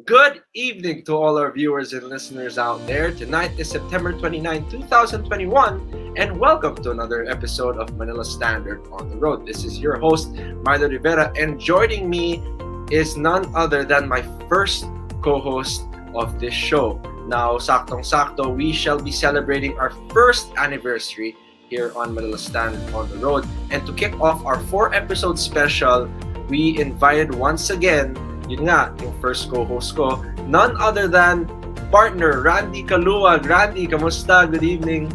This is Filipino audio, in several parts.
Good evening to all our viewers and listeners out there. Tonight is September 29, 2021, and welcome to another episode of Manila Standard on the Road. This is your host, Milo Rivera, and joining me is none other than my first co-host of this show. Now, saktong-sakto, we shall be celebrating our first anniversary here on Manila Standard on the Road. And to kick off our 4-episode special, we invited once again, yun nga, yung first co-host ko, none other than partner Randy Kaluwag. Randy, kamusta? Good evening.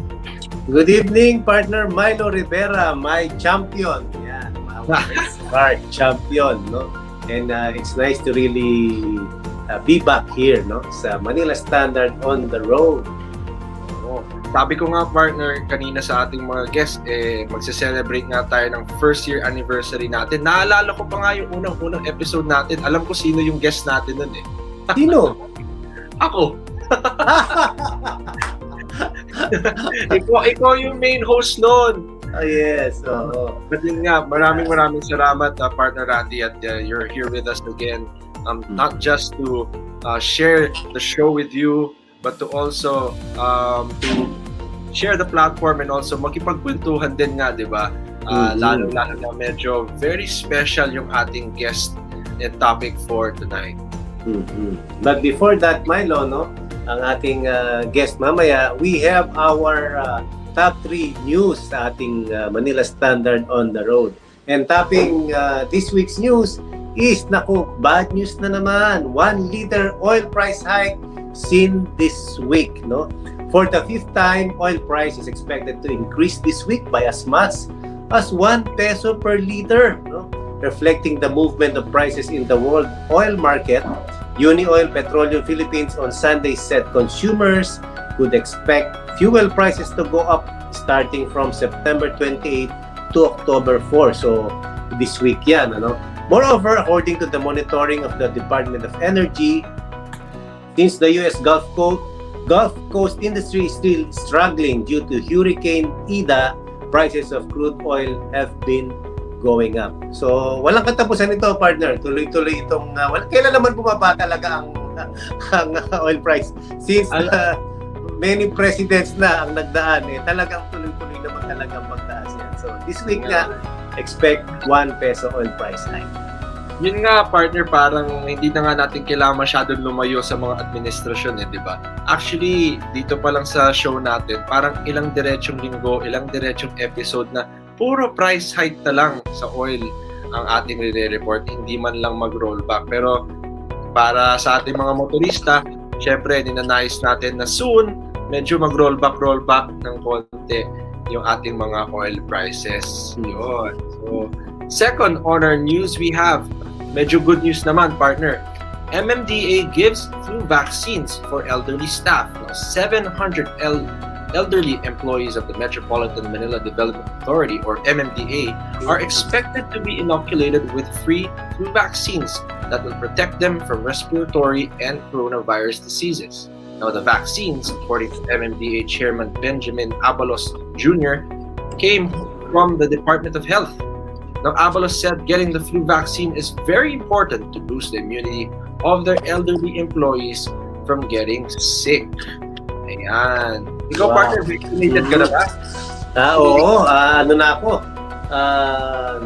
Good evening, partner Milo Rivera, my champion. Yeah, my champion, no? And it's nice to really be back here, no? Sa Manila Standard on the Road. Sabi ko nga, partner, kanina sa ating mga guests, magse-celebrate nga tayo ng first year anniversary natin. Naalala ko pa nga yung unang-unang episode natin. Alam ko sino yung guest natin nun eh. Sino? Ako. ikaw yung main host nun. Oh, yes. But yun nga, maraming salamat, partner Randy, at you're here with us again. Not just to share the show with you, but to also to share the platform and also makipagkwentuhan din nga, di ba? Lalo na medyo very special yung ating guest and topic for tonight. But before that, Milo, no, ang ating guest mamaya, we have our top 3 news sa ating Manila Standard on the Road. And topping this week's news is, naku, bad news na naman. 1 liter oil price hike seen this week, no? For the 5th time, oil price is expected to increase this week by as much as 1 peso per liter, no? Reflecting the movement of prices in the world oil market. Unioil Petroleum Philippines on Sunday said consumers could expect fuel prices to go up starting from September 28 to October 4. So, this week yan, ano? Moreover, according to the monitoring of the Department of Energy, since the U.S. Gulf Coast industry is still struggling due to Hurricane Ida, prices of crude oil have been going up. So, walang katapusan ito, partner. Tuloy-tuloy itong kailan naman bumaba talaga ang oil price. Since many presidents na ang nagdaan, talagang tuloy-tuloy naman talagang magtaas yan. So, this week na, expect 1 peso oil price hike. Yun nga, partner, parang hindi na nga natin kailangan masyadong lumayo sa mga administrasyon, di ba? Actually, dito pa lang sa show natin, parang ilang diretsong linggo, ilang diretsong episode na puro price hike na lang sa oil ang ating re-report, hindi man lang mag-rollback. Pero para sa ating mga motorista, syempre, ninanais natin na soon, medyo mag-rollback ng konti yung ating mga oil prices. Yun. So, second on our news, we have medyo good news naman, partner. MMDA gives flu vaccines for elderly staff. 700 elderly employees of the Metropolitan Manila Development Authority, or MMDA, are expected to be inoculated with free flu vaccines that will protect them from respiratory and coronavirus diseases. Now, the vaccines, according to MMDA Chairman Benjamin Abalos Jr., came from the Department of Health. Now, Abalos said getting the flu vaccine is very important to boost the immunity of their elderly employees from getting sick. Ayan. Ikaw, partner, vaccinated ka na ba? Oo, ano na ako.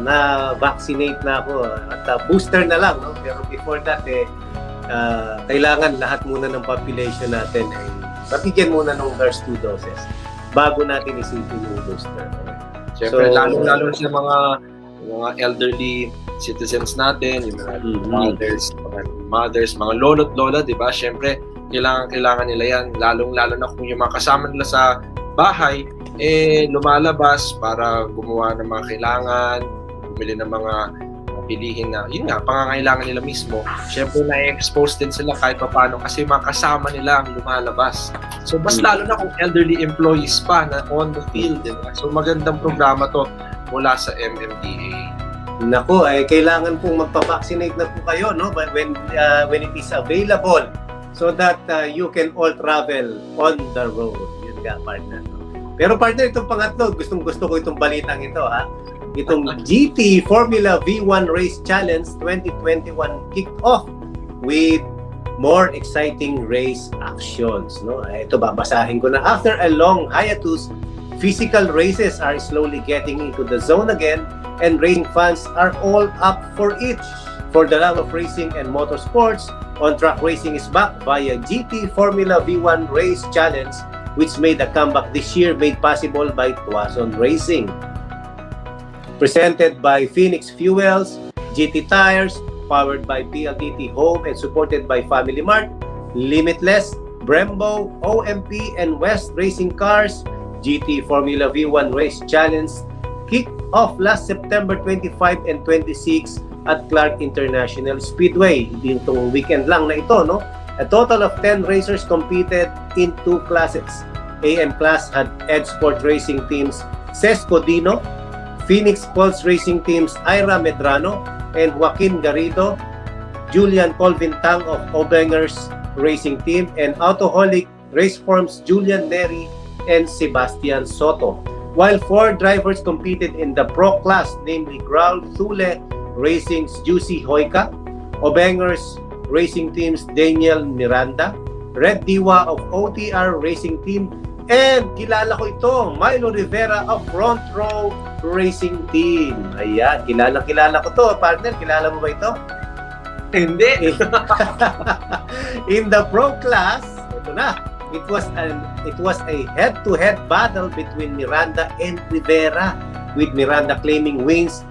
Na-vaccinate na ako. At booster na lang, no? Pero before that, kailangan lahat muna ng population natin ay mabigyan muna ng first 2 doses bago natin isipin yung booster. Siyempre, so, lalo sa mga elderly citizens natin, yung mga mothers, mga lolo't lola, di ba? Siyempre, kailangan nila yan, lalong-lalo na kung yung mga kasama nila sa bahay, lumalabas para gumawa ng mga kailangan, bumili ng mga pilihin na, yun nga, pangangailangan nila mismo. Siyempre, na-expose din sila kahit paano kasi mga kasama nila ang lumalabas. So, mas lalo na kung elderly employees pa na on the field. Diba? So, magandang programa to mula sa MMDA. Nako, kailangan pong magpa-vaccinate na po kayo, no? When it is available, so that you can all travel on the road. Yun nga, partner. No? Pero partner, itong pangatlo, gustong-gusto ko itong balitang ito, ha? Itong GT Formula V1 Race Challenge 2021 kicked off with more exciting race actions. No? Ito, babasahin ko na. After a long hiatus, physical races are slowly getting into the zone again, and racing fans are all up for it. For the love of racing and motorsports, on-track racing is back via GT Formula V1 Race Challenge, which made a comeback this year, made possible by Tuason Racing. Presented by Phoenix Fuels, GT Tires, powered by PLDT Home and supported by Family Mart, Limitless, Brembo, OMP, and West Racing Cars, GT Formula V1 Race Challenge kicked off last September 25 and 26 at Clark International Speedway. Itong weekend lang na ito, no? A total of 10 racers competed in 2 classes. AM class had Ed Sport Racing teams Sesco Dino, Phoenix Pulse Racing teams Ira Medrano, and Joaquin Garrido, Julian Colvin Tang of Obengers Racing Team, and Autoholic Raceforms Julian Neri and Sebastian Soto. While 4 drivers competed in the Pro class, namely Graul Thule Racing's Juicy Hoyka, Obengers Racing Team's Daniel Miranda, Red Diwa of OTR Racing Team, and kilala ko ito, Milo Rivera of Front Row Racing Team. Ayan, kilala ko to, partner. Kilala mo ba ito? Hindi. In the Pro class, ito na. It was a head-to-head battle between Miranda and Rivera, with Miranda claiming wins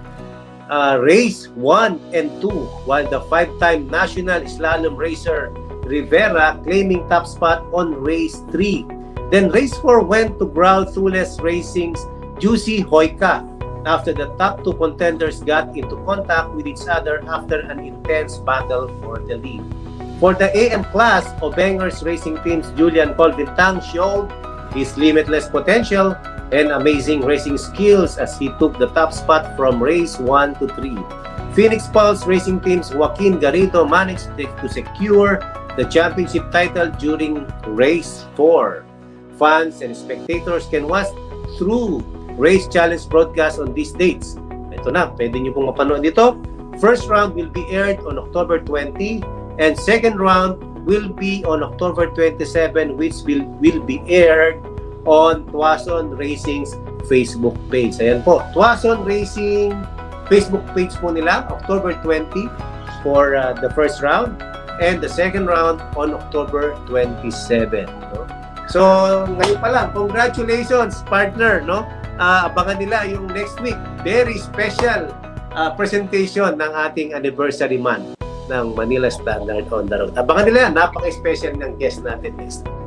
race 1 and 2, while the 5-time national slalom racer Rivera claiming top spot on race 3. Then race 4 went to Graul Thules Racing's Juicy Hoyka after the top 2 contenders got into contact with each other after an intense battle for the lead. For the AM class, Obengers Racing Team's Julian Colvin Tang showed his limitless potential and amazing racing skills as he took the top spot from race 1 to 3. Phoenix Pulse Racing Team's Joaquin Garrido managed to secure the championship title during race 4. Fans and spectators can watch through Race Challenge broadcast on these dates. Ito na, pwede nyo pong mapanood dito. First round will be aired on October 20 and second round will be on October 27, which will be aired on Tuason Racing's Facebook page. Ayan po, Tuason Racing Facebook page po nila, October 20 for the first round and the second round on October 27. No? So, ngayon pa lang, congratulations partner, no? Abangan nila yung next week. Very special presentation ng ating anniversary month ng Manila Standard on the Road. Abangan nila, napaka-special ng guest natin next week.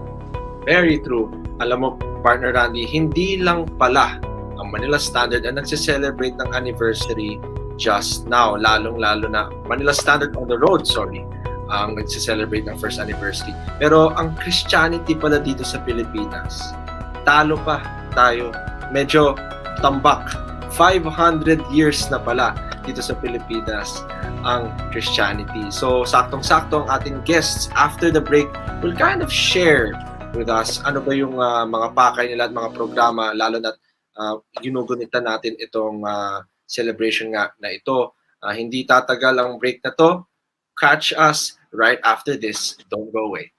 Very true. Alam mo, partner Randy, hindi lang pala ang Manila Standard ang nagse-celebrate ng anniversary just now. Lalong-lalo na Manila Standard on the Road, ang nagse-celebrate ng first anniversary. Pero ang Christianity pala dito sa Pilipinas, talo pa tayo. Medyo tambak. 500 years na pala dito sa Pilipinas ang Christianity. So, saktong-sakto ang ating guests after the break will kind of share with us ano ba yung mga pakay nila at mga programa, lalo na ginugunita natin itong celebration nga na ito. Hindi tatagal ang break na to. Catch us right after this. Don't go away.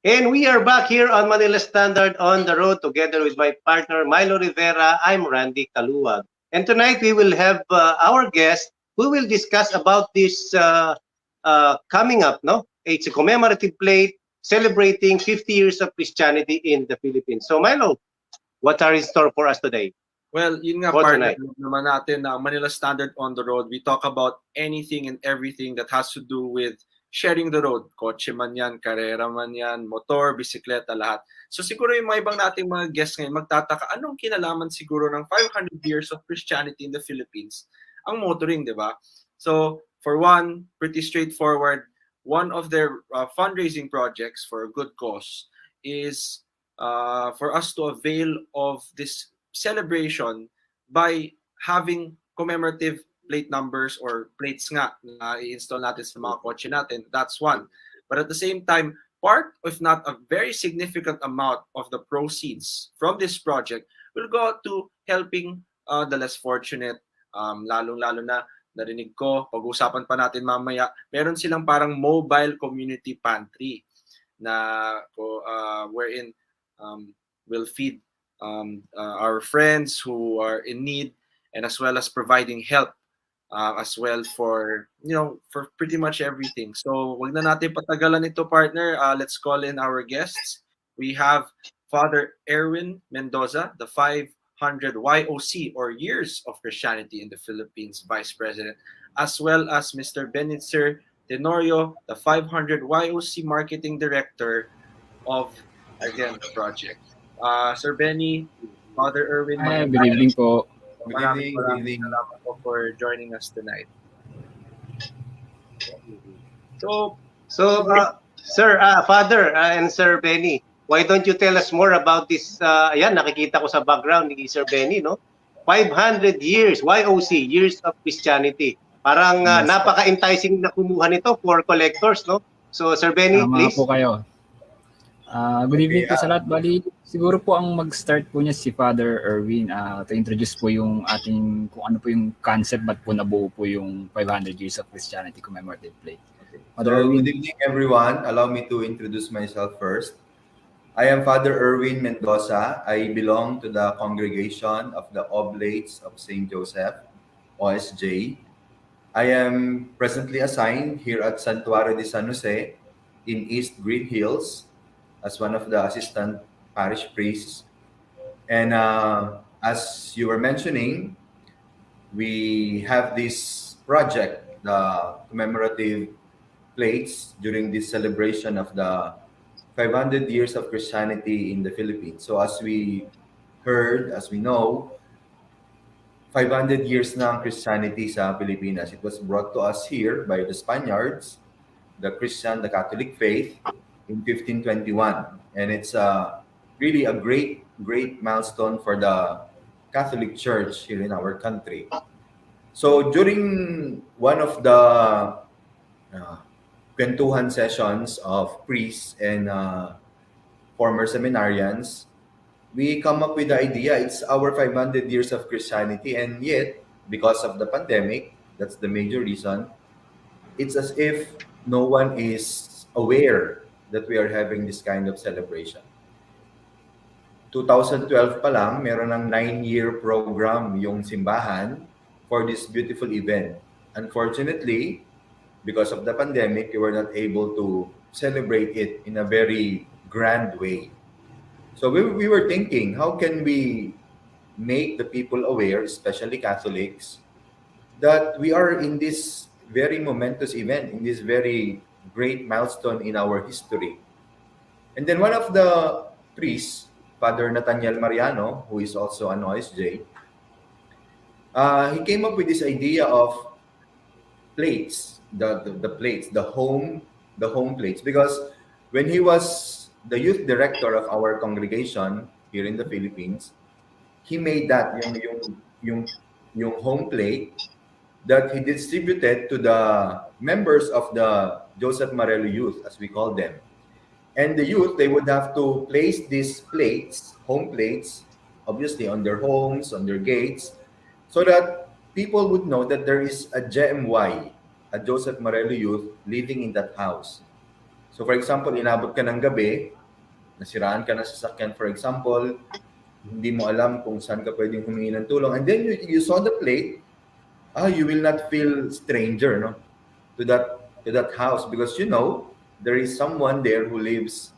And we are back here on Manila Standard on the road together with my partner Milo Rivera. I'm Randy Kaluwag. And tonight we will have our guest who will discuss about this coming up, no? It's a commemorative plate celebrating 50 years of Christianity in the Philippines. So Milo, what are in store for us today? Well, yun nga For partner, tonight. alam naman natin na Manila Standard on the Road, we talk about anything and everything that has to do with sharing the road. Kotse man yan, karera man yan, motor, bisikleta, lahat. So siguro yung mga ibang nating mga guests ngayon magtataka, anong kinalaman siguro ng 500 years of Christianity in the Philippines? Ang motoring, di ba? So for one, pretty straightforward, one of their fundraising projects for a good cause is for us to avail of this celebration by having commemorative plate numbers or plates nga na i-install natin sa mga kotse natin. That's one. But at the same time, part, if not a very significant amount of the proceeds from this project will go to helping the less fortunate, lalong-lalo na narinig ko, pag-usapan pa natin mamaya, meron silang parang mobile community pantry na wherein will feed our friends who are in need, and as well as providing help as well for for pretty much everything. So wag na natin patagalan ito partner. Let's call in our guests. We have Father Erwin Mendoza, the 500 YOC or Years of Christianity in the Philippines Vice President, as well as Mr. Benitzer Tenorio, the 500 YOC Marketing Director of again the project. Sir Benny, Father Erwin, Hi, good evening po. maraming Good evening. salamat po for joining us tonight. So, Sir, Father, and Sir Benny, why don't you tell us more about this? Ayan, nakikita ko sa background ni Sir Benny, no? 500 years, YOC, Years of Christianity. Parang Yes. napaka-enticing na kumuha nito for collectors, no? So, Sir Benny, Tama please. po kayo. Good evening Okay, po sa lahat. Bali, siguro po ang mag-start po niya si Father Erwin to introduce po yung ating, kung ano po yung concept, ba't po nabuo po yung 500 Years of Christianity Commemorative Plate. Father So, Erwin. good evening, everyone. Allow me to introduce myself first. I am Father Erwin Mendoza. I belong to the congregation of the Oblates of St. Joseph, OSJ. I am presently assigned here at Santuario de San Jose in East Green Hills as one of the assistant parish priests. And as you were mentioning, we have this project, the commemorative plates during this celebration of the 500 years of Christianity in the Philippines. So as we heard, as we know, 500 years na ang Christianity sa Pilipinas. It was brought to us here by the Spaniards, the Catholic faith, in 1521. And it's really a great milestone for the Catholic Church here in our country. So during one of the kwentuhan sessions of priests and former seminarians, we come up with the idea it's our 500 years of Christianity, and yet, because of the pandemic, that's the major reason, it's as if no one is aware that we are having this kind of celebration. 2012 pa lang, meron ng 9-year program yung simbahan for this beautiful event. Unfortunately, because of the pandemic, we were not able to celebrate it in a very grand way. So we were thinking, how can we make the people aware, especially Catholics, that we are in this very momentous event, in this very great milestone in our history. And then one of the priests, Father Nathaniel Mariano, who is also an OSJ, he came up with this idea of plates, the plates, the home plates, because when he was the youth director of our congregation here in the Philippines, he made that yung home plate that he distributed to the members of the Joseph Marelo youth, as we call them. And the youth, they would have to place these plates, home plates, obviously on their homes, on their gates, so that people would know that there is a JMY, a Joseph Marelo youth, living in that house. So for example, inabot ka ng gabi, nasiraan ka ng sasakyan, for example, hindi mo alam kung saan ka pwedeng humingi ng tulong, and then you saw the plate, you will not feel stranger, no, to that house, because you know there is someone there who lives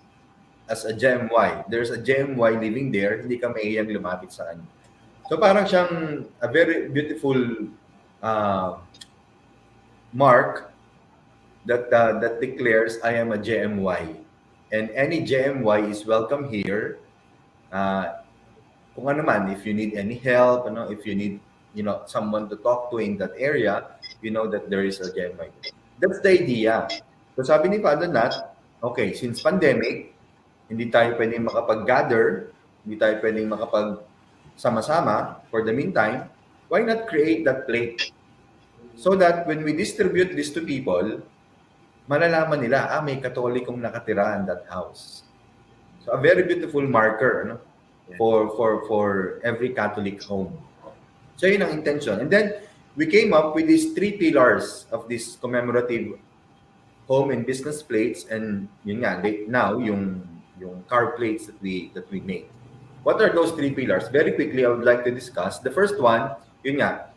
as a JMY. There's a JMY living there, hindi ka maiyang lumapit sa kanya. So parang siyang a very beautiful mark that declares I am a JMY, and any JMY is welcome here. Kung ano man, if you need any help, if you need someone to talk to in that area, you know that there is a JMY. That's the idea. So sabi ni Father Nat, okay, since pandemic, hindi tayo pwedeng makapag-gather, hindi tayo pwedeng makapag-sama-sama for the meantime, why not create that plate? So that when we distribute this to people, malalaman nila, may Katolikong nakatira in that house. So a very beautiful marker, for every Catholic home. So yun ang intention. And then we came up with these 3 pillars of this commemorative home and business plates, and yun nga, now yung car plates that we made. What are those 3 pillars? Very quickly, I would like to discuss. The first one, yun nga,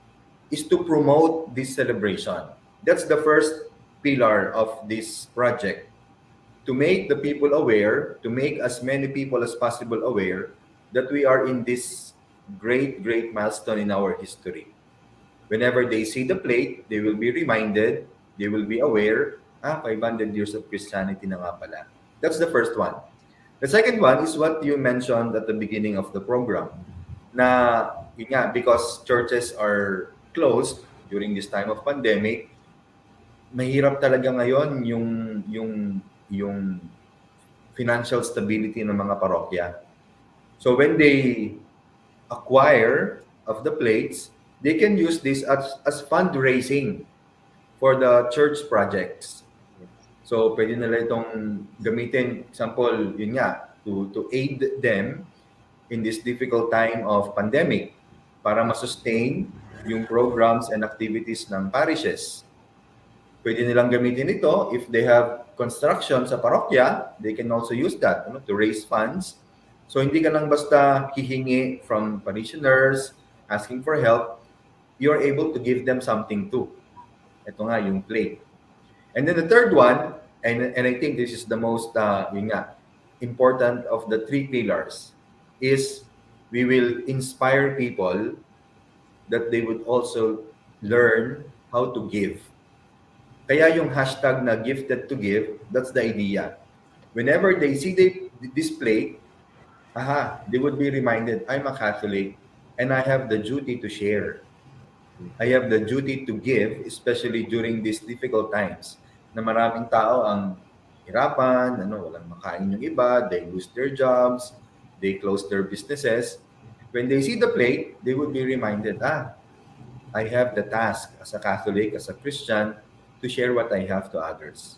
is to promote this celebration. That's the first pillar of this project. To make the people aware, to make as many people as possible aware that we are in this great, great milestone in our history. Whenever they see the plate, they will be reminded, they will be aware, 500 years of Christianity na nga pala. That's the first one. The second one is what you mentioned at the beginning of the program, na yun nga, because churches are closed during this time of pandemic, mahirap talaga ngayon yung financial stability ng mga parokya. So when they acquire of the plates, they can use this as fundraising for the church projects. So pwede nila itong gamitin, example, yun nga, to aid them in this difficult time of pandemic para ma-sustain yung programs and activities ng parishes. Pwede nilang gamitin ito if they have construction sa parokya, they can also use that to raise funds. So hindi ka lang basta hihingi from parishioners, asking for help, you're able to give them something too. Ito nga, yung plate. And then the third one, and I think this is the most important of the 3 pillars, is we will inspire people that they would also learn how to give. Kaya yung hashtag na gifted to give, that's the idea. Whenever they see this plate, they would be reminded, I'm a Catholic and I have the duty to share. I have the duty to give, especially during these difficult times na maraming tao ang hirapan, walang makain yung iba, they lose their jobs, they close their businesses. When they see the plate, they would be reminded, I have the task as a Catholic, as a Christian, to share what I have to others.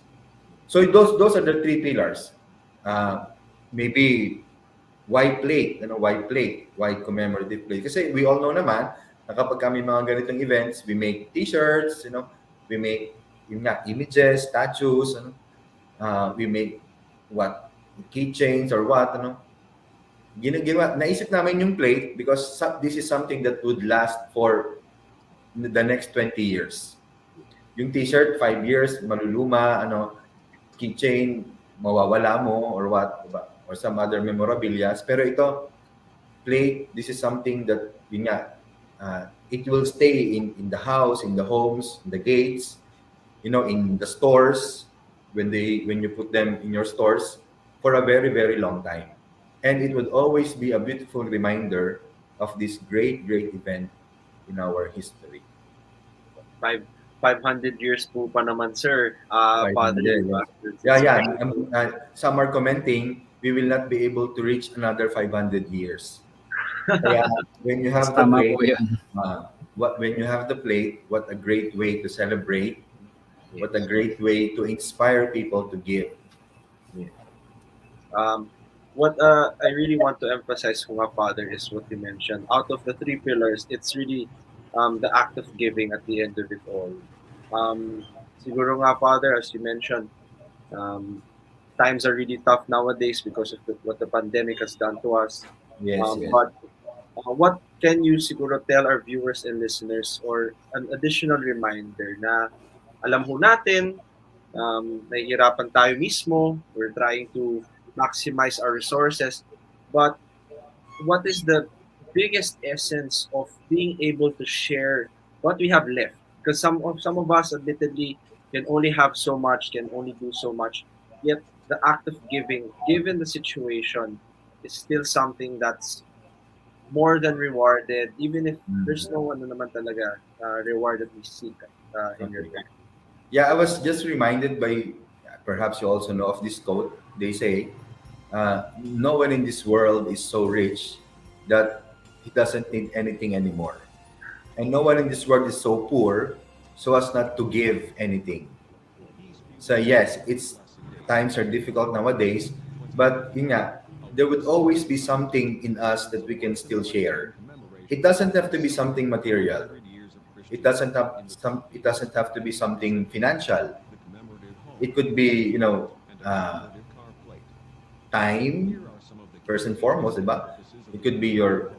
So those are the 3 pillars. Maybe white plate, white commemorative plate. Kasi we all know naman na kapag kami mga ganitong events, we make t-shirts, we make images, statues, we make keychains or what, naisip namin yung plate because this is something that would last for the next 20 years. Yung t-shirt, 5 years, maluluma, keychain, mawawala mo or what, diba? Or some other memorabilia. Pero ito, plate, this is something that, it will stay in the house, in the homes, in the gates, in the stores, when you put them in your stores for a very, very long time. And it would always be a beautiful reminder of this great, great event in our history. 500 years po pa naman, sir. 500, Father, yeah. Some are commenting, we will not be able to reach another 500 years. Kaya when you have the plate, when you have the plate, what a great way to celebrate, what a great way to inspire people to give. What I really want to emphasize, Father, is what you mentioned. Out of the 3 pillars, it's really the act of giving at the end of it all. Siguro nga, Father, as you mentioned, times are really tough nowadays because of what the pandemic has done to us. Yes, yes. But what can you siguro tell our viewers and listeners or an additional reminder na alam ho natin, nahihirapan tayo mismo, we're trying to maximize our resources, but what is the biggest essence of being able to share what we have left? Because some of us admittedly can only have so much, can only do so much. Yet the act of giving, given the situation, is still something that's more than rewarded, even if there's no one naman talaga reward that we seek in Okay. return. Yeah, I was just reminded by, perhaps you also know of this quote. They say, no one in this world is so rich that he doesn't need anything anymore. And no one in this world is so poor so as not to give anything. So yes, it's times are difficult nowadays, but yun nga, there would always be something in us that we can still share. It doesn't have to be something material. It doesn't have to be something financial. It could be, time, first and foremost, diba? It could be your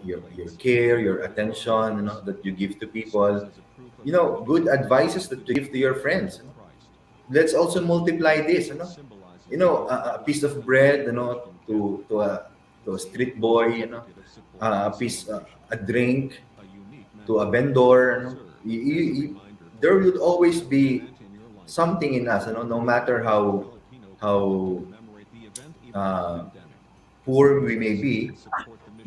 care, your attention, that you give to people. Good advices that you give to your friends. Let's also multiply this, a piece of bread, to a street boy, a drink to a vendor. There will always be something in us, no matter how uh, poor we may be,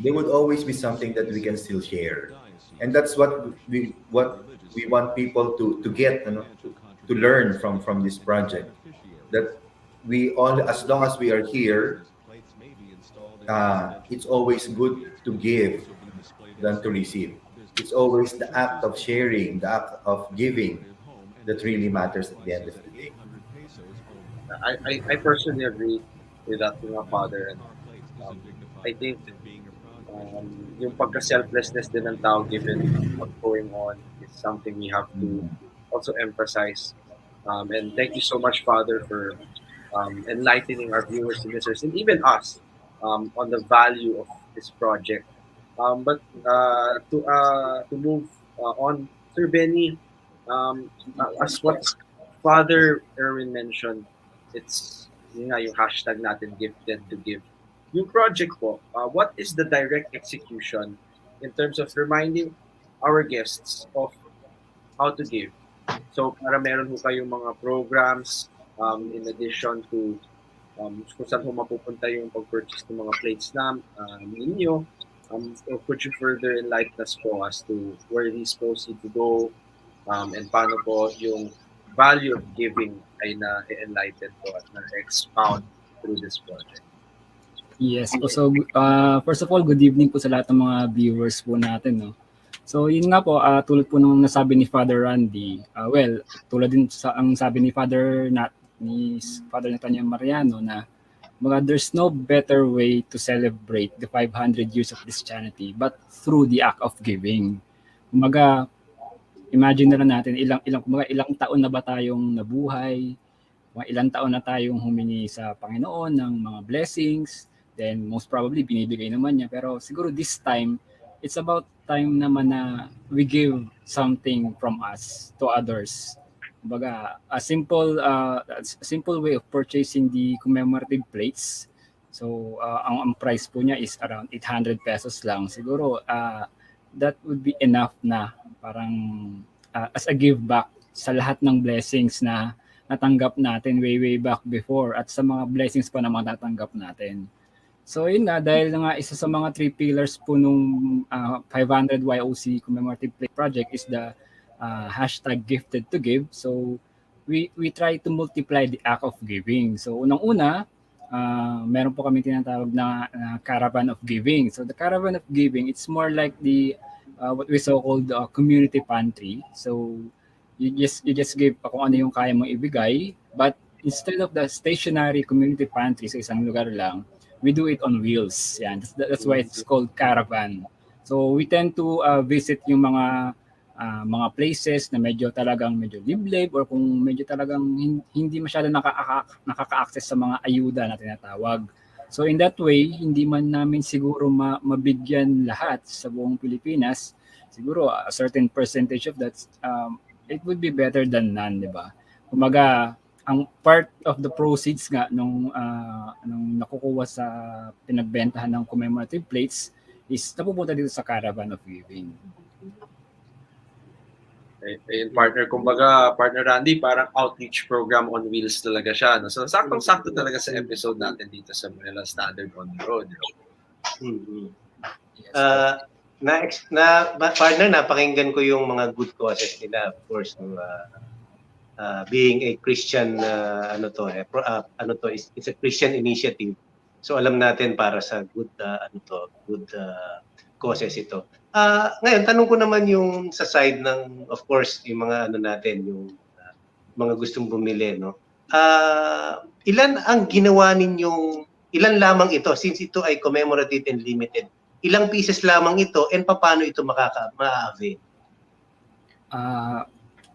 there would always be something that we can still share, and that's what we want people to get, to learn from this project. That we all, as long as we are here, it's always good to give than to receive. It's always the act of sharing, the act of giving, that really matters at the end of the day. I personally agree with that mga father. And um, I think yung pagka-selflessness din ng tao given what's going on is something we have to Mm. also emphasize. And thank you so much, Father, for enlightening our viewers and listeners, and even us, on the value of this project. But to move on, Sir Benny, as what Father Erwin mentioned, it's yun nga yung hashtag natin, gifted to give. Yung project po, what is the direct execution in terms of reminding our guests of how to give? So para meron ho kayong mga programs in addition to kung saan ho mapupunta yung pag-purchase ng mga plates na ninyo. So could you further enlighten us po as to where these proceeds to go, and paano po yung value of giving ay na-enlighten po at na-expound through this project? Yes po. So, first of all, good evening po sa lahat ng mga viewers po natin, no? So, yun nga po, tulad po nung nasabi ni Father Randy, tulad din sa ang sabi ni Father Nathaniel Mariano na there's no better way to celebrate the 500 years of Christianity but through the act of giving. Kumbaga, imagine na lang natin ilang taon na ba tayong nabuhay, mga ilang taon na tayong humingi sa Panginoon ng mga blessings, then most probably binibigay naman niya, pero siguro this time it's about time naman na we give something from us to others. Kumbaga, a simple way of purchasing the commemorative plates. So ang price po niya is around 800 pesos lang. Siguro that would be enough na parang as a give back sa lahat ng blessings na natanggap natin way back before at sa mga blessings pa na matatanggap natin. So yun nga, dahil nga isa sa mga 3 pillars po nung 500 YOC Commemorative Plate Project is the hashtag gifted to give. So we try to multiply the act of giving. So unang-una, meron po kami tinatawag na caravan of giving. So the caravan of giving, it's more like the what we so-called community pantry. So you just give kung ano yung kaya mong ibigay, but instead of the stationary community pantry sa isang lugar lang, we do it on wheels. Yan, that's why it's called caravan. So we tend to visit yung mga mga places na medyo talagang medyo liblib or kung medyo talagang hindi masyado nakaka-access sa mga ayuda na tinatawag. So in that way, hindi man namin siguro mabigyan lahat sa buong Pilipinas. Siguro a certain percentage of that, it would be better than none, di ba? Kumaga, ang part of the proceeds nga nung nakukuha sa pinagbentahan ng commemorative plates is napupunta dito sa Caravan of Giving. Ayun, partner, kumbaga, partner Randy, parang outreach program on wheels talaga siya. No? So, saktong-sakto talaga sa episode natin dito sa Manila Standard on the Road. Yes, Partner, napakinggan ko yung mga good causes nila. Of course, being a Christian, it's a Christian initiative. So alam natin para sa good causes ito. Ngayon, tanong ko naman yung sa side ng, of course, yung mga yung mga gustong bumili, no? Ilan ang ginawa ninyong, ilan lamang ito, since ito ay commemorative and limited, ilang pieces lamang ito and paano ito ma-avail?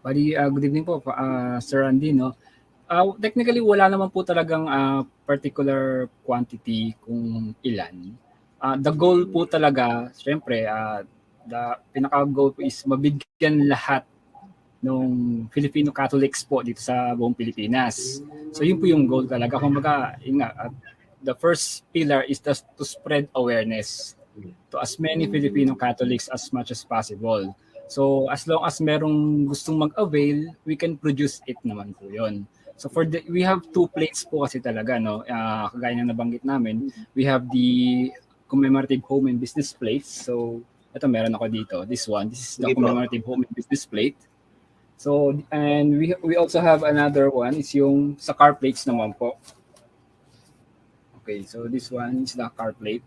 Good evening po, Sir Andy, no? Technically, wala naman po talagang particular quantity kung ilan. The goal po talaga, syempre, the pinaka-goal po is mabigyan lahat ng Filipino Catholics po dito sa buong Pilipinas. So yun po yung goal talaga. Kumbaga, the first pillar is to spread awareness to as many Filipino Catholics as much as possible. So as long as merong gustong mag-avail, we can produce it naman po yun. So we have 2 plates po kasi talaga, no? Kagaya ng nabanggit namin, we have the commemorative home and business plates. So ito meron ako dito. This is the commemorative home and business plate. So and we also have another one, is yung sa car plates naman po. Okay, so this one is the car plate.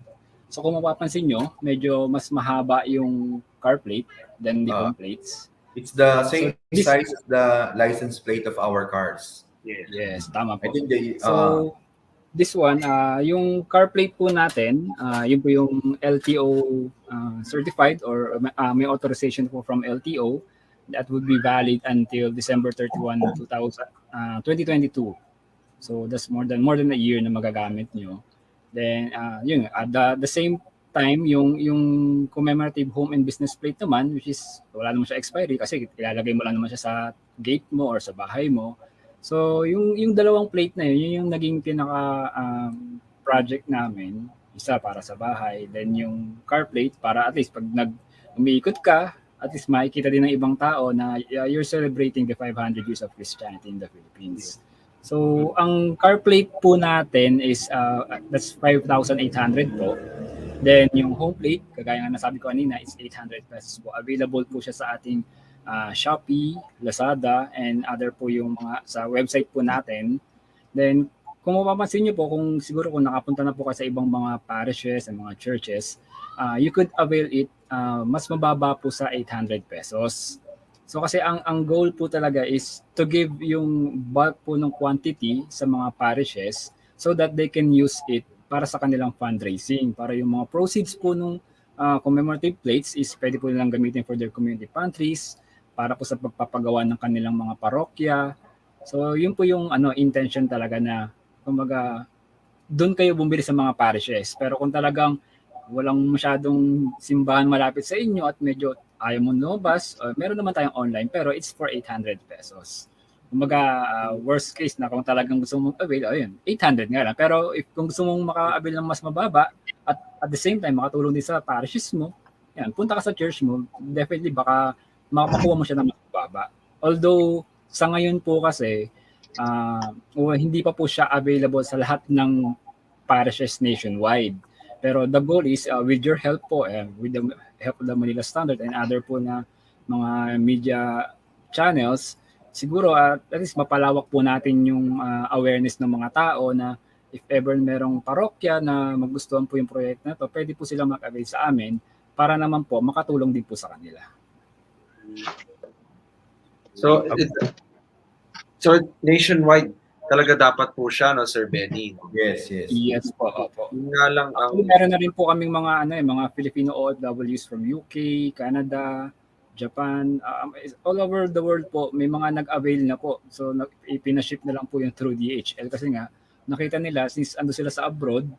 So kung mapapansin nyo, medyo mas mahaba yung car plate than the home plates. It's the same size as the license plate of our cars. Yes, tama po. I think so this one, yung car plate po natin, yun po yung LTO certified or may authorization po from LTO that would be valid until December 31, 2022. So that's more than a year na magagamit nyo. Then yun, at the same time, yung commemorative home and business plate naman, which is wala naman siya expiry kasi ilalagay mo lang naman siya sa gate mo or sa bahay mo. So yung dalawang plate na yun yung naging pinaka project namin, isa para sa bahay, then yung car plate para at least pag umiikot ka, at least makikita din ng ibang tao na you're celebrating the 500 years of Christianity in the Philippines. So ang car plate po natin is that's 5,800 po. Then yung home plate, kagaya nga nasabi ko kanina, is 800 pesos po. Available po siya sa ating Shopee, Lazada, and other po yung mga sa website po natin. Then kung mapapansin niyo po, kung siguro kung nakapunta na po kayo sa ibang mga parishes and mga churches, you could avail it mas mababa po sa 800 pesos. So kasi ang goal po talaga is to give yung bulk po ng quantity sa mga parishes so that they can use it para sa kanilang fundraising. Para yung mga proceeds po ng commemorative plates is pwede po nilang gamitin for their community pantries, para po sa pagpapagawa ng kanilang mga parokya. So yun po yung intention talaga na kumbaga doon kayo bumili sa mga parishes. Pero kung talagang walang masyadong simbahan malapit sa inyo at medyo ayaw mo lumabas, meron naman tayong online pero it's for 800 pesos. Kumbaga, worst case na kung talagang gusto mong avail, ayun, 800 nga lang. Pero if kung gusto mong maka-avail ng mas mababa at the same time makatulong din sa parishes mo, yan, punta ka sa church mo, definitely baka makakuha mo siya ng mas mababa. Although sa ngayon po kasi hindi pa po siya available sa lahat ng parishes nationwide. Pero the goal is with your help po, with the help of the Manila Standard and other po na mga media channels, siguro at least mapalawak po natin yung awareness ng mga tao na if ever merong parokya na magustuhan po yung proyekto na to, pwede po sila mag-avail sa amin para naman po makatulong din po sa kanila. So nationwide talaga dapat po siya, no, Sir Benny? Yes. Yes po, opo. Yun nga lang meron na rin po kaming mga mga Filipino OFWs from UK, Canada, Japan, all over the world po, may mga nag-avail na po. So, ipinaship na lang po yung through DHL kasi nga, nakita nila, since ando sila sa abroad,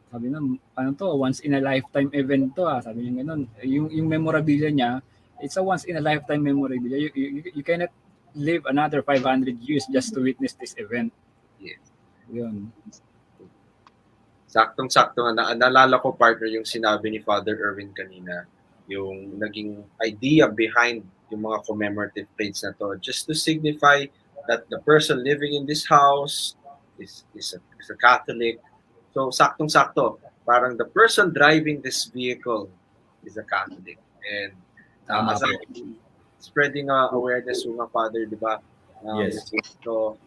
sabi na, ano to, once in a lifetime event to sabi niya ganun. Yung memorabilia niya, it's a once in a lifetime memorabilia. You cannot live another 500 years just to witness this event. Yes. Yun. Saktong-sakto nga. Naalala ko, partner, yung sinabi ni Father Erwin kanina, yung naging idea behind yung mga commemorative plates na to, just to signify that the person living in this house is a Catholic. So, saktong-sakto. Parang the person driving this vehicle is a Catholic. And Tama po. spreading awareness yung mga Father, di ba? Yes. So,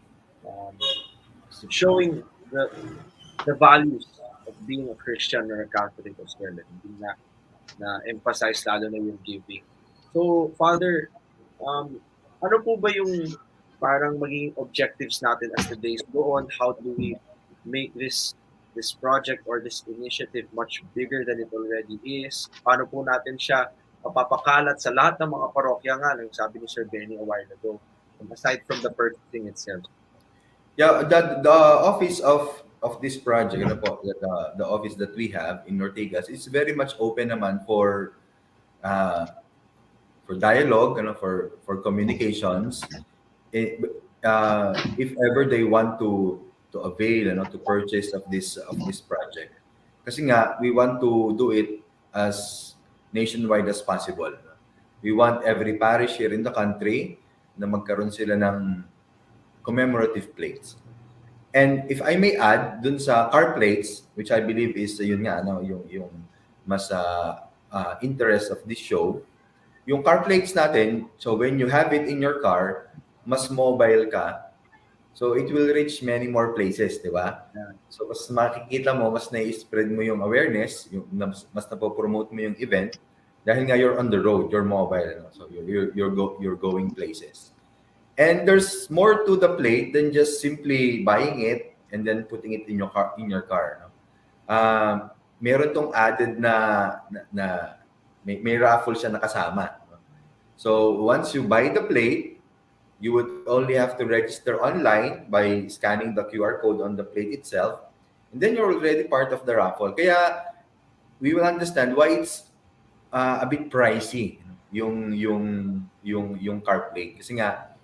showing the values of being a Christian or a Catholic as well. Hindi na emphasize lalo na yung giving. So, Father, ano po ba yung parang maging objectives natin as the days go on? How do we make this project or this initiative much bigger than it already is? Paano po natin siya mapapakalat sa lahat ng mga parokya nga, ng sabi ni Sir Benny a while ago, aside from the purchasing itself? Yeah, the office of this project, the office that we have in Ortigas is very much open naman for dialogue, for communications. If ever they want to avail, to purchase of this project. Kasi nga, we want to do it as nationwide as possible. We want every parish here in the country na magkaroon sila ng commemorative plates. And if I may add, dun sa car plates, which I believe is yun nga, yung mas interest of this show, yung car plates natin, so when you have it in your car, mas mobile ka. So it will reach many more places, di ba? Yeah. So mas makikita mo, mas na-spread mo yung awareness, mas napopromote mo yung event, dahil nga you're on the road, you're mobile, so you're going places. And there's more to the plate than just simply buying it and then putting it in your car. Meron tong added na may raffle siya nakasama. So once you buy the plate, you would only have to register online by scanning the QR code on the plate itself, and then you're already part of the raffle. Kaya we will understand why it's a bit pricey yung car plate. Kasi nga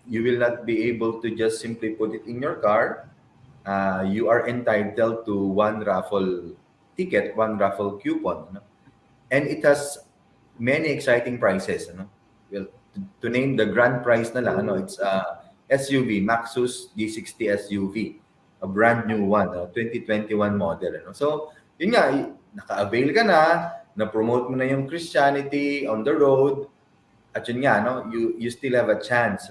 you will not be able to just simply put it in your car. You are entitled to one raffle ticket, one raffle coupon, and it has many exciting prizes. Well, to name the grand prize na lang, it's SUV, Maxus G60 SUV, a brand new one, 2021 model. So, yun nga, naka-avail ka na-promote mo na yung Christianity on the road, at yun nga, you still have a chance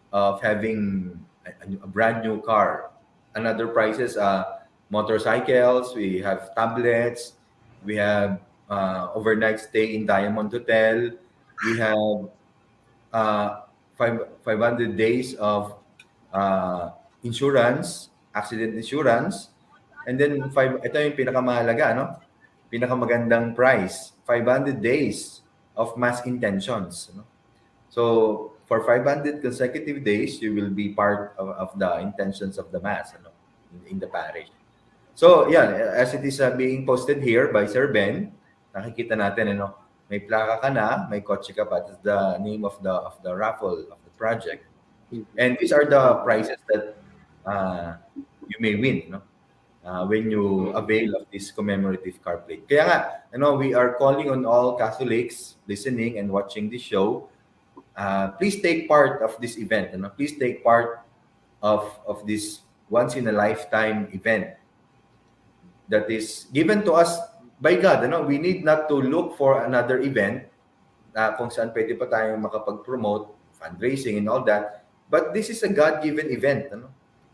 of having a brand new car. Another prizes, motorcycles, we have tablets, we have overnight stay in Diamond Hotel, we have 500 days of insurance, accident insurance, and then ito yung pinakamahalaga, pinakamagandang price, 500 days of mass intentions. So for 500 consecutive days, you will be part of the intentions of the mass in the parish. So yeah, as it is being posted here by Sir Ben, nakikita natin may plaka ka na, may kotse ka pa. That's the name of the raffle of the project. And these are the prizes that you may win, when you avail of this commemorative car plate. Kaya nga, we are calling on all Catholics listening and watching this show. Please take part of this event. Please take part of this once in a lifetime event that is given to us by God. We need not to look for another event kung saan pwede pa tayong makapag-promote, fundraising and all that. But this is a God-given event.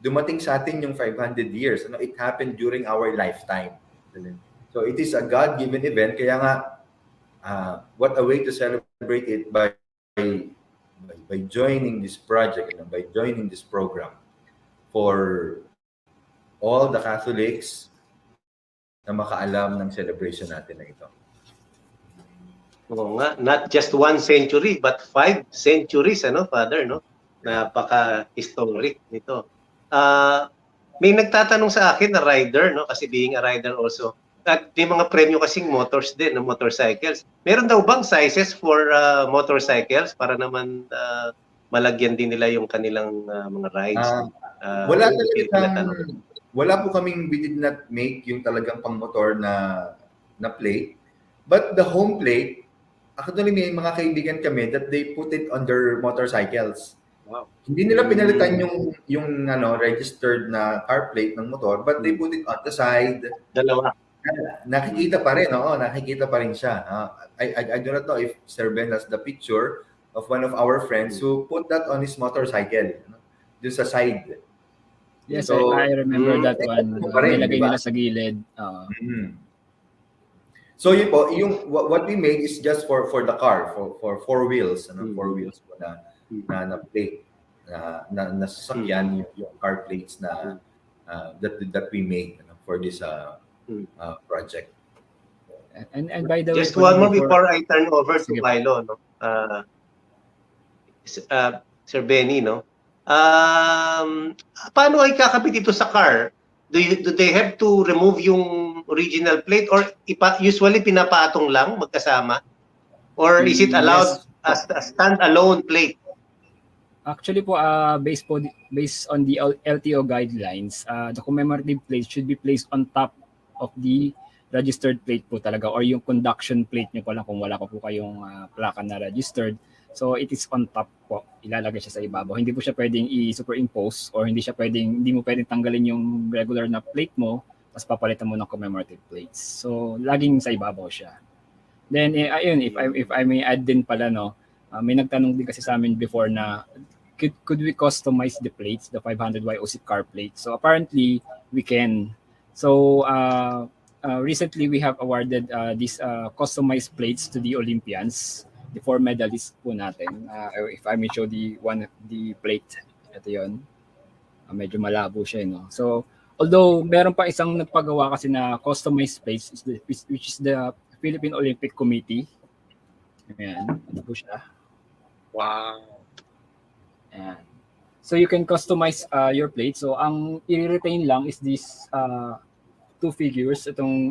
Dumating sa atin yung 500 years. It happened during our lifetime. So it is a God-given event. Kaya nga, what a way to celebrate it by joining this project, by joining this program for all the Catholics na makaalam ng celebration natin na ito. Oo nga, not just 1 century, but 5 centuries, ano, Father, no? Napaka-historic nito. May nagtatanong sa akin na rider, no? Kasi being a rider also. At may mga premyo kasing motors din, no? Motorcycles. Meron daw bang sizes for motorcycles para naman malagyan din nila yung kanilang mga rides? Ah, wala Yun yung talagang, tinatanong. wala po kaming, we did not make yung talagang pang-motor na plate. But the home plate, actually may mga kaibigan kami that they put it on their motorcycles. Wow. Hindi nila pinalitan yung registered na car plate ng motor, but they put it on the side. Dalawa. Nakikita pa rin, oo, nakikita pa rin siya. I do not know if Sir Ben has the picture of one of our friends who put that on his motorcycle, dun sa side. Yes, So, I remember that one. pa rin, Nilagay di ba? nila sa gilid. So yun po, yung what we made is just for the car, for four wheels, four wheels po na plate na sasakyan yung car plates na that we made for this project. And by the way, Just one more before I turn over to Sige. Milo, no? Sir Benny, no? Paano ay kakabit ito sa car? Do they have to remove yung original plate or usually pinapatong lang magkasama? Or is it allowed as a stand-alone plate? Actually po, based on the LTO guidelines, the commemorative plate should be placed on top of the registered plate po talaga, or yung conduction plate nyo po lang kung wala pa po kayong plaka na registered. So it is on top po, ilalagay siya sa ibabaw. Hindi po siya pwedeng i-superimpose, or hindi mo pwedeng tanggalin yung regular na plate mo tapos papalitan mo ng commemorative plates. So laging sa ibabaw siya. Then ayun, if I may add din pala, no, may nagtanong din kasi sa amin before na could we customize the plates, the 500 YOC car plate? So apparently we can. So recently we have awarded these customized plates to the Olympians, the 4 medalists po natin. If I may show the plate, ito yun. Medyo malabo siya, no? So although meron pa isang nagpagawa kasi na customized plates, which is the Philippine Olympic Committee. Ayan, ito po siya. Wow. Ayan. So you can customize your plate. So ang i-retain lang is this 2 figures, itong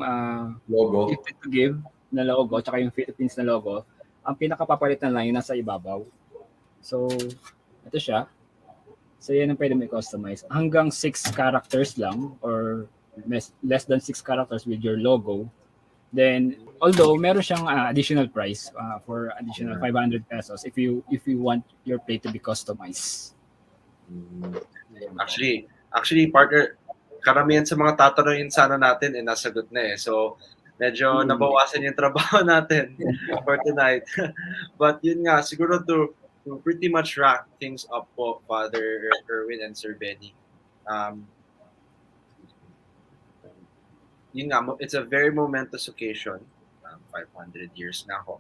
Logo. Gifted to Give na logo, tsaka yung Philippines na logo. Ang pinakapapalitan lang yung nasa ibabaw. So ito siya. So yan ang pwede mo i-customize. Hanggang 6 characters lang, or less than 6 characters with your logo. Then, although meron siyang additional price for additional 500 pesos if you want your plate to be customized. Actually, partner, karamihan sa mga tatanungin sana natin nasagot na eh. So, medyo nabawasan yung trabaho natin for tonight. But yun nga, siguro to pretty much wrap things up po, Father Erwin and Sir Benny. Yun nga, it's a very momentous occasion. 500 years na ho.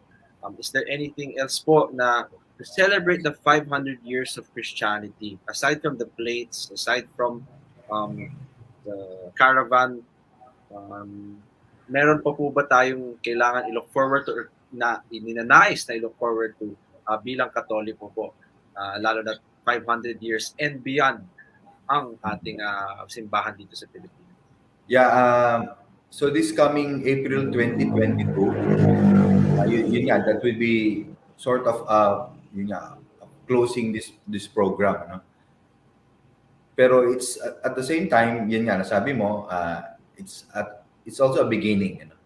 Is there anything else po na to celebrate the 500 years of Christianity, aside from the plates, aside from the caravan, meron pa po ba tayong kailangan i-look forward to, or na ininanais na i-look forward to bilang Katoliko po, lalo na 500 years and beyond ang ating simbahan dito sa Pilipinas? Yeah, so this coming April 2022, yun nga, that will be sort of closing this program, no? Pero it's at the same time, yun nga, nasabi mo, it's also a beginning, you know?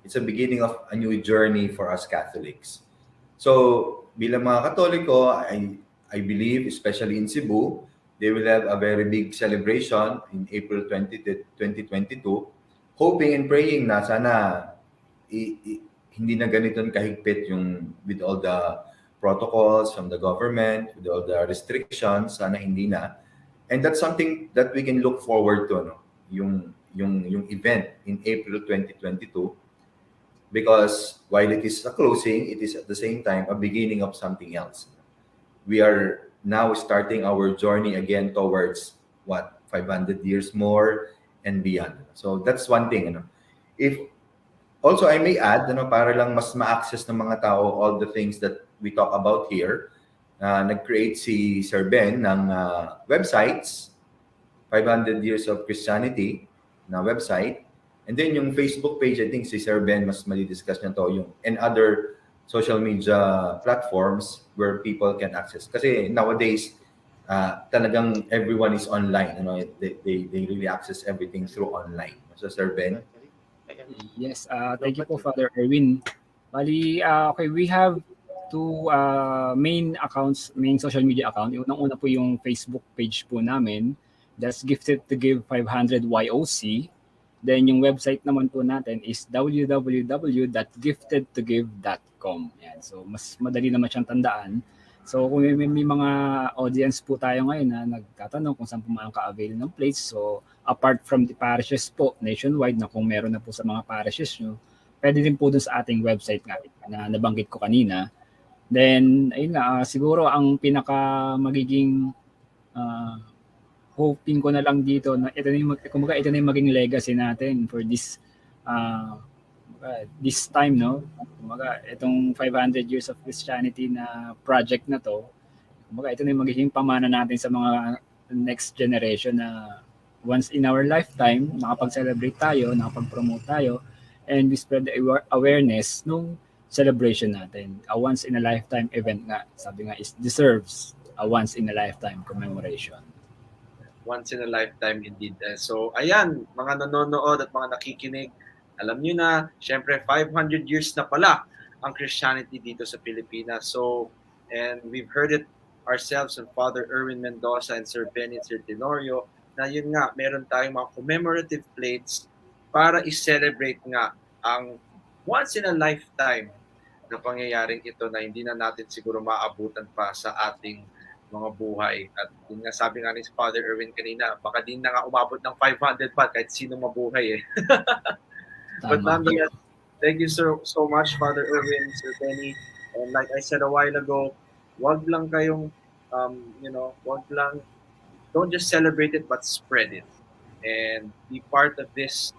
It's a beginning of a new journey for us Catholics. So bilang mga Katoliko, I believe, especially in Cebu, they will have a very big celebration in April 2022, hoping and praying na sana hindi na ganito kahigpit yung with all the protocols from the government, with all the restrictions, sana hindi na. And that's something that we can look forward to, no? Yung event in April 2022, because while it is a closing, it is at the same time a beginning of something else. We are now starting our journey again towards 500 years more and beyond. So that's one thing, you know. If Also, I may add, para lang mas ma-access ng mga tao all the things that we talk about here, nag-create si Sir Ben ng websites, 500 Years of Christianity na website. And then yung Facebook page, I think si Sir Ben mas mali-discuss niya to, and other social media platforms where people can access. Kasi nowadays, talagang everyone is online. They really access everything through online. So Sir Ben? Yes, thank you po, Father Erwin. Bali, okay, we have two main accounts, main social media account. Yung unang-una po yung Facebook page po namin. That's Gifted to Give 500 YOC. Then yung website naman po natin is www.giftedtogive.com. Yan. So mas madali naman siyang tandaan. So kung may mga audience po tayo ngayon na nagtatanong kung saan po makaka-avail ng plates. So apart from the parishes po nationwide na kung meron na po sa mga parishes nyo, pwede din po dun sa ating website nga na nabanggit ko kanina. Then ayun nga, siguro ang pinaka magiging hoping ko na lang dito na ito na yung maging legacy natin for this this time, no? Kumbaga, itong 500 years of Christianity na project na to, kumbaga, ito na yung magiging pamana natin sa mga next generation na once in our lifetime, nakapag-celebrate tayo, nakapag-promote tayo, and we spread the awareness nung celebration natin. A once in a lifetime event nga, sabi nga, is deserves a once in a lifetime commemoration. Once in a lifetime indeed. So ayan, mga nanonood at mga nakikinig, alam nyo na, syempre 500 years na pala ang Christianity dito sa Pilipinas. So, and we've heard it ourselves and Father Erwin Mendoza and Sir Benny Sir Tenorio, na yun nga, meron tayong mga commemorative plates para i-celebrate nga ang once in a lifetime na pangyayaring ito na hindi na natin siguro maabutan pa sa ating mga buhay. At yun nga, sabi nga ni Father Erwin kanina, baka din na nga umabot ng 500 pa kahit sino mabuhay eh. But nonetheless, thank you so much, Father Erwin, Sir Benny. And like I said a while ago, wag lang kayong, wag lang, don't just celebrate it, but spread it. And be part of this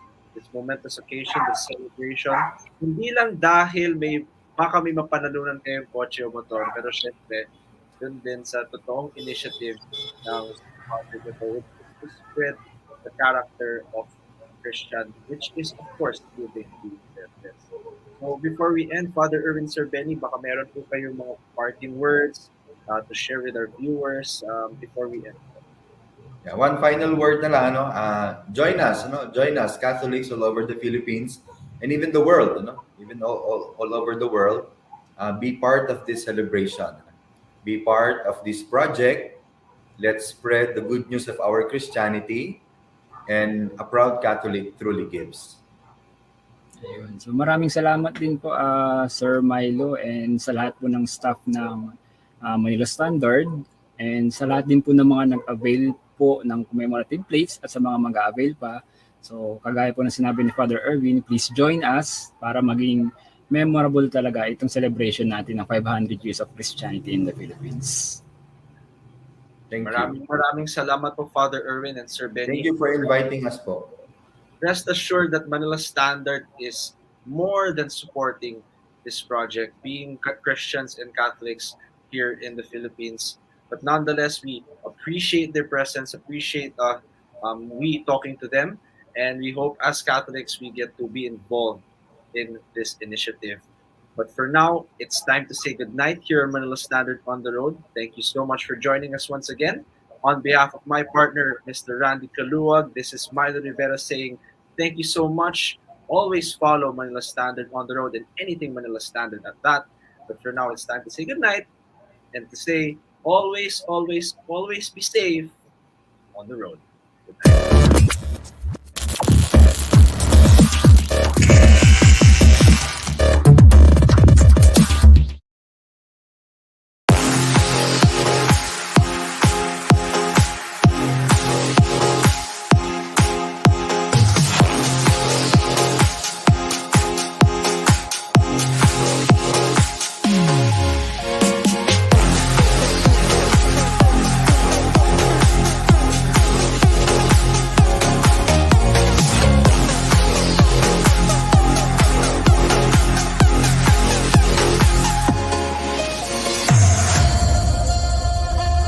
momentous occasion, this celebration. Hindi lang dahil baka may mapanalunan kayong kotse o motor, pero syempre, dun din sa totoong initiative ng Father Ito, to spread the character of Christian, which is of course giving to them. So before we end, Father Erwin, Sir Benny, baka meron po kayong mga parting words to share with our viewers before we end. Yeah, one final word na lang, join us, Catholics all over the Philippines and even the world, even all over the world, be part of this celebration. Be part of this project. Let's spread the good news of our Christianity, and a proud Catholic truly gives. Ayun. So maraming salamat din po Sir Milo and sa lahat po ng staff ng Manila Standard and sa lahat din po ng mga nag-avail po ng commemorative plates at sa mga mag-avail pa. So kagaya po ng sinabi ni Father Erwin, please join us para maging memorable talaga itong celebration natin ng 500 years of Christianity in the Philippines. Thank you. Maraming salamat po, Father Erwin and Sir Benny. Thank you for inviting us po. Rest assured that Manila Standard is more than supporting this project, being Christians and Catholics here in the Philippines. But nonetheless, we appreciate their presence, appreciate we talking to them, and we hope as Catholics we get to be involved in this initiative. But for now, it's time to say goodnight here at Manila Standard on the Road. Thank you so much for joining us once again. On behalf of my partner, Mr. Randy Kaluwag, this is Milo Rivera saying thank you so much. Always follow Manila Standard on the Road and anything Manila Standard at that. But for now, it's time to say goodnight and to say always, always, always be safe on the road. Good night.